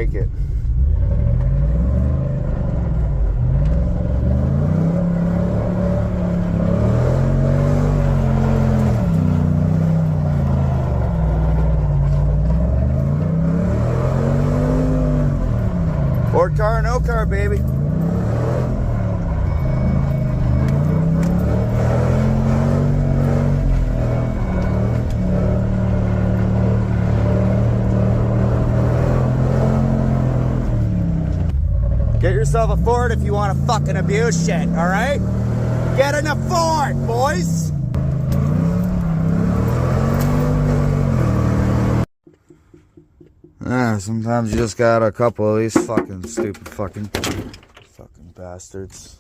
make it. Ford car, no car, baby. Get yourself a Ford if you want to fucking abuse shit, alright? Get in a Ford, boys! Sometimes you just got a couple of these fucking stupid fucking bastards.